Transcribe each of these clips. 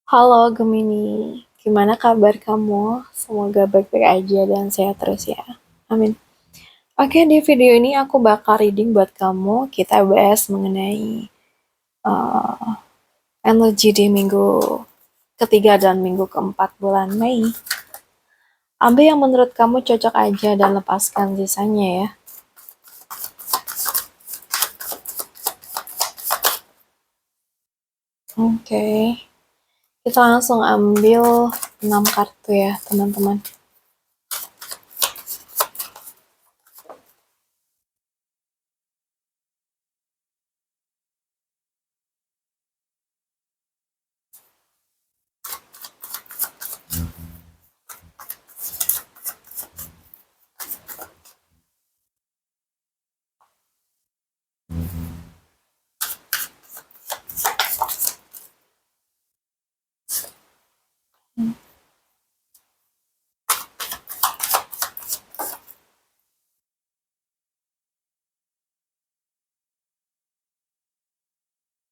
Halo Gemini, gimana kabar kamu? Semoga baik-baik aja dan sehat terus ya. Amin. Oke, di video ini aku bakal reading buat kamu. Kita bahas mengenai uh, energi di minggu ketiga dan minggu keempat bulan Mei. Ambil yang menurut kamu cocok aja dan lepaskan sisanya ya. Oke, kita langsung ambil 6 kartu ya teman-teman.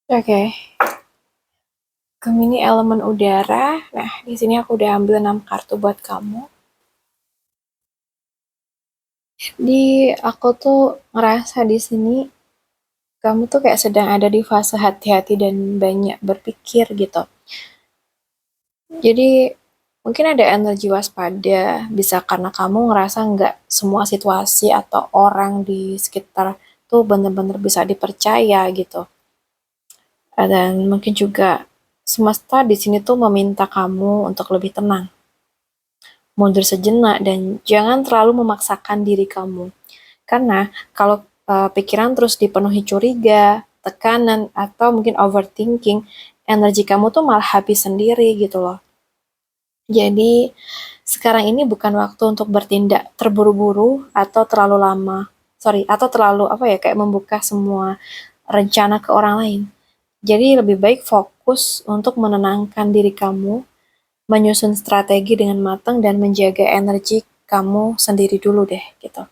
Oke, Gemini elemen udara. Nah, di sini aku udah ambil 6 kartu buat kamu. Aku tuh ngerasa di sini kamu tuh kayak sedang ada di fase hati-hati dan banyak berpikir gitu. Jadi mungkin ada energi waspada, bisa karena kamu ngerasa nggak semua situasi atau orang di sekitar tuh bener-bener bisa dipercaya gitu. Dan mungkin juga semesta di sini tuh meminta kamu untuk lebih tenang, mundur sejenak dan jangan terlalu memaksakan diri kamu. Karena kalau pikiran terus dipenuhi curiga, tekanan, atau mungkin overthinking, energi kamu tuh malah habis sendiri gitu loh. Jadi sekarang ini bukan waktu untuk bertindak terburu-buru atau terlalu lama. Sorry, atau terlalu apa ya, kayak membuka semua rencana ke orang lain. Jadi lebih baik fokus untuk menenangkan diri kamu, menyusun strategi dengan matang dan menjaga energi kamu sendiri dulu deh gitu.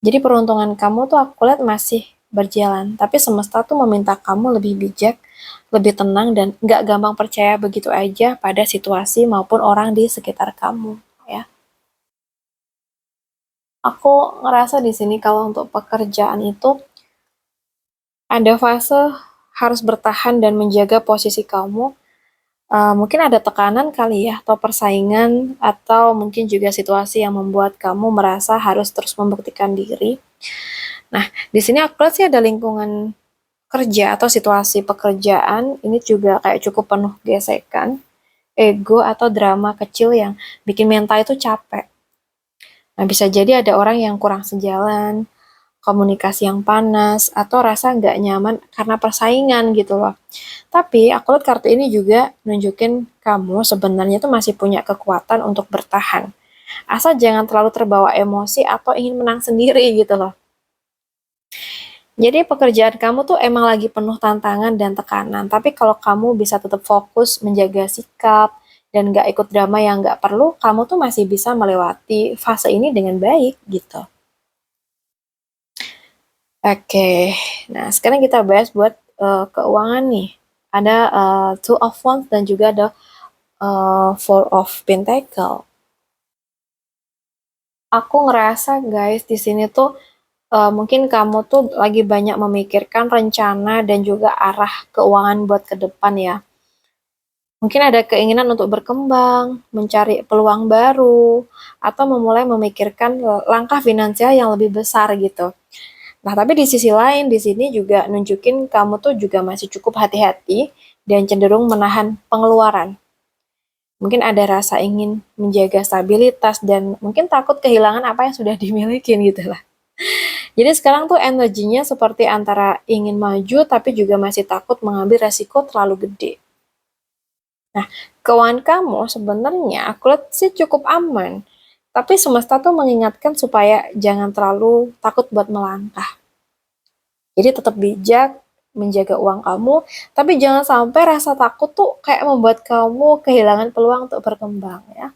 Jadi peruntungan kamu tuh aku lihat masih berjalan, tapi semesta tuh meminta kamu lebih bijak, lebih tenang, dan nggak gampang percaya begitu aja pada situasi maupun orang di sekitar kamu, ya. Aku ngerasa di sini kalau untuk pekerjaan itu ada fase harus bertahan dan menjaga posisi kamu. Mungkin ada tekanan kali ya, atau persaingan, atau mungkin juga situasi yang membuat kamu merasa harus terus membuktikan diri. Nah, di sini aku lihat sih ada lingkungan kerja atau situasi pekerjaan ini juga kayak cukup penuh gesekan, ego atau drama kecil yang bikin mental itu capek. Nah, bisa jadi ada orang yang kurang sejalan, komunikasi yang panas, atau rasa nggak nyaman karena persaingan gitu loh. Tapi aku lihat kartu ini juga nunjukin kamu sebenarnya tuh masih punya kekuatan untuk bertahan. Asal jangan terlalu terbawa emosi atau ingin menang sendiri gitu loh. Jadi pekerjaan kamu tuh emang lagi penuh tantangan dan tekanan, tapi kalau kamu bisa tetap fokus menjaga sikap dan nggak ikut drama yang nggak perlu, kamu tuh masih bisa melewati fase ini dengan baik gitu. Oke, nah sekarang kita bahas buat keuangan nih. Ada Two of Wands dan juga ada Four of Pentacle. Aku ngerasa guys di sini tuh mungkin kamu tuh lagi banyak memikirkan rencana dan juga arah keuangan buat ke depan ya. Mungkin ada keinginan untuk berkembang, mencari peluang baru, atau memulai memikirkan langkah finansial yang lebih besar gitu. Nah, tapi di sisi lain, di sini juga nunjukin kamu tuh juga masih cukup hati-hati dan cenderung menahan pengeluaran. Mungkin ada rasa ingin menjaga stabilitas dan mungkin takut kehilangan apa yang sudah dimiliki gitu lah. Jadi sekarang tuh energinya seperti antara ingin maju tapi juga masih takut mengambil resiko terlalu gede. Nah, keuangan kamu sebenarnya aku lihat sih cukup aman. Tapi semesta tuh mengingatkan supaya jangan terlalu takut buat melangkah. Jadi tetap bijak menjaga uang kamu, tapi jangan sampai rasa takut tuh kayak membuat kamu kehilangan peluang untuk berkembang ya.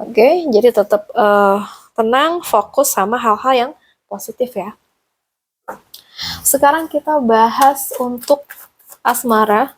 Oke, jadi tetap tenang, fokus sama hal-hal yang positif ya. Sekarang kita bahas untuk asmara.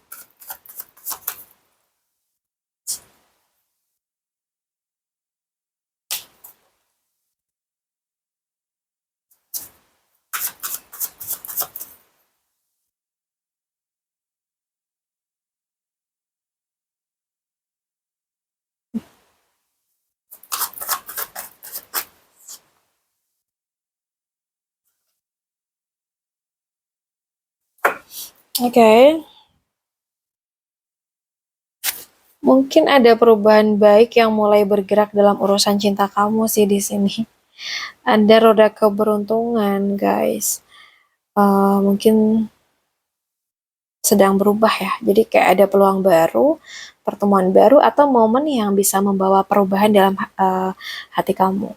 Oke. Mungkin ada perubahan baik yang mulai bergerak dalam urusan cinta kamu sih di sini. Ada roda keberuntungan, guys. Mungkin sedang berubah ya. Jadi kayak ada peluang baru, pertemuan baru, atau momen yang bisa membawa perubahan dalam hati kamu.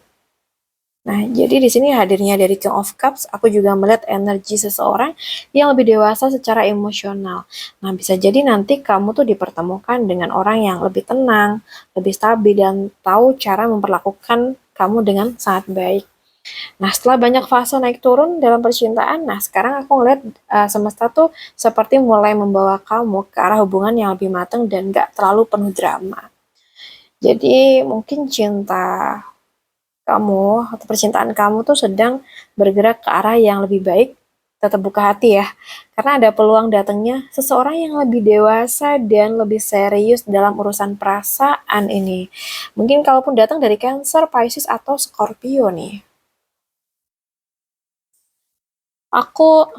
Nah, jadi di sini hadirnya dari King of Cups, aku juga melihat energi seseorang yang lebih dewasa secara emosional. Nah, bisa jadi nanti kamu tuh dipertemukan dengan orang yang lebih tenang, lebih stabil, dan tahu cara memperlakukan kamu dengan sangat baik. Nah, setelah banyak fase naik turun dalam percintaan, nah sekarang aku ngeliat semesta tuh seperti mulai membawa kamu ke arah hubungan yang lebih matang dan gak terlalu penuh drama. Jadi mungkin cinta kamu atau percintaan kamu tuh sedang bergerak ke arah yang lebih baik, tetap buka hati ya. Karena ada peluang datangnya seseorang yang lebih dewasa dan lebih serius dalam urusan perasaan ini. Mungkin kalaupun datang dari Cancer, Pisces, atau Scorpio nih. Aku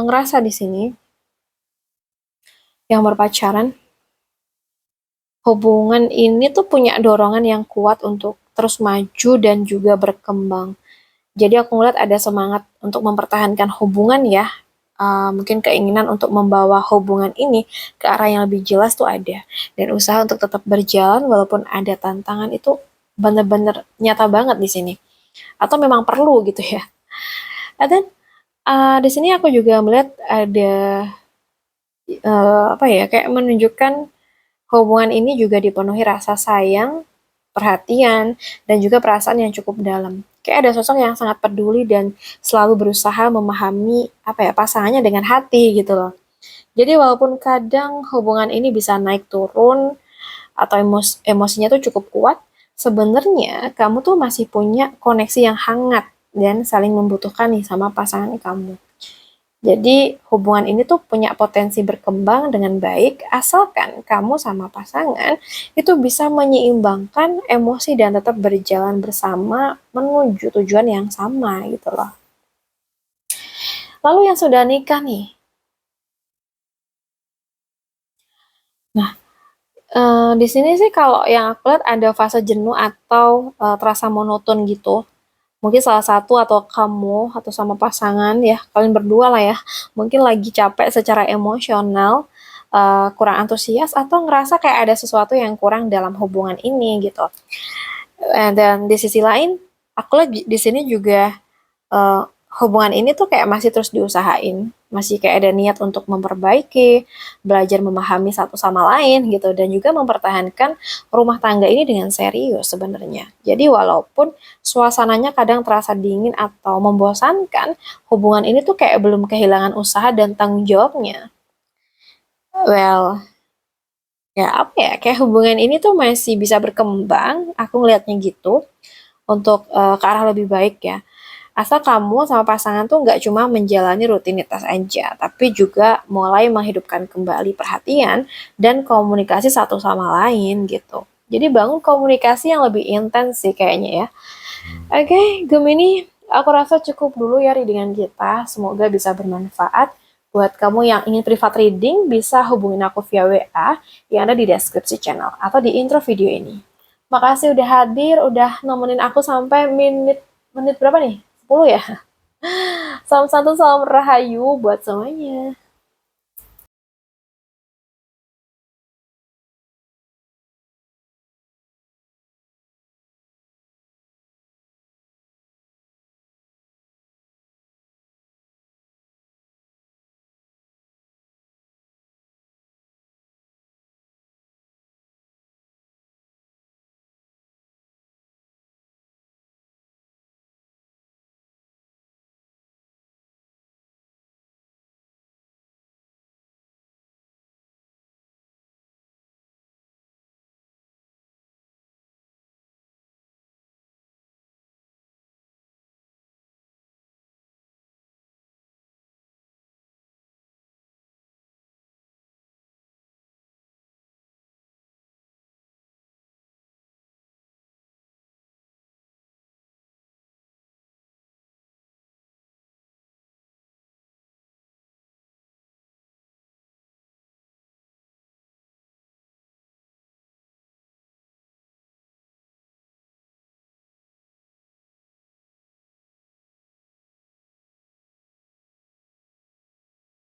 ngerasa di sini yang berpacaran, hubungan ini tuh punya dorongan yang kuat untuk terus maju dan juga berkembang. Jadi aku ngeliat ada semangat untuk mempertahankan hubungan ya. Mungkin keinginan untuk membawa hubungan ini ke arah yang lebih jelas tuh ada. Dan usaha untuk tetap berjalan walaupun ada tantangan itu bener-bener nyata banget di sini. Atau memang perlu gitu ya. Dan di sini aku juga melihat ada apa ya, kayak menunjukkan hubungan ini juga dipenuhi rasa sayang, perhatian, dan juga perasaan yang cukup dalam. Kayak ada sosok yang sangat peduli dan selalu berusaha memahami apa ya pasangannya dengan hati gitu loh. Jadi walaupun kadang hubungan ini bisa naik turun atau emosinya tuh cukup kuat, sebenarnya kamu tuh masih punya koneksi yang hangat dan saling membutuhkan nih sama pasangan kamu. Jadi hubungan ini tuh punya potensi berkembang dengan baik asalkan kamu sama pasangan itu bisa menyeimbangkan emosi dan tetap berjalan bersama menuju tujuan yang sama gitu loh. Lalu yang sudah nikah nih. Nah, di sini sih kalau yang aku lihat ada fase jenuh atau terasa monoton gitu. Mungkin salah satu atau kamu atau sama pasangan ya, kalian berdua lah ya, mungkin lagi capek secara emosional, kurang antusias atau ngerasa kayak ada sesuatu yang kurang dalam hubungan ini gitu. Dan di sisi lain, aku lihat di sini juga eh, hubungan ini tuh kayak masih terus diusahain, masih kayak ada niat untuk memperbaiki, belajar memahami satu sama lain gitu, dan juga mempertahankan rumah tangga ini dengan serius sebenarnya. Jadi walaupun suasananya kadang terasa dingin atau membosankan, hubungan ini tuh kayak belum kehilangan usaha dan tanggung jawabnya. Well, ya apa ya, kayak hubungan ini tuh masih bisa berkembang, aku ngelihatnya gitu, untuk ke arah lebih baik ya. Asal kamu sama pasangan tuh nggak cuma menjalani rutinitas aja, tapi juga mulai menghidupkan kembali perhatian dan komunikasi satu sama lain gitu. Jadi bangun komunikasi yang lebih intens sih kayaknya ya. Oke, Gemini, aku rasa cukup dulu ya readingan kita. Semoga bisa bermanfaat. Buat kamu yang ingin private reading, bisa hubungin aku via WA yang ada di deskripsi channel atau di intro video ini. Makasih udah hadir, udah nemenin aku sampai menit berapa nih? 10 ya? Salam satu, salam rahayu buat semuanya.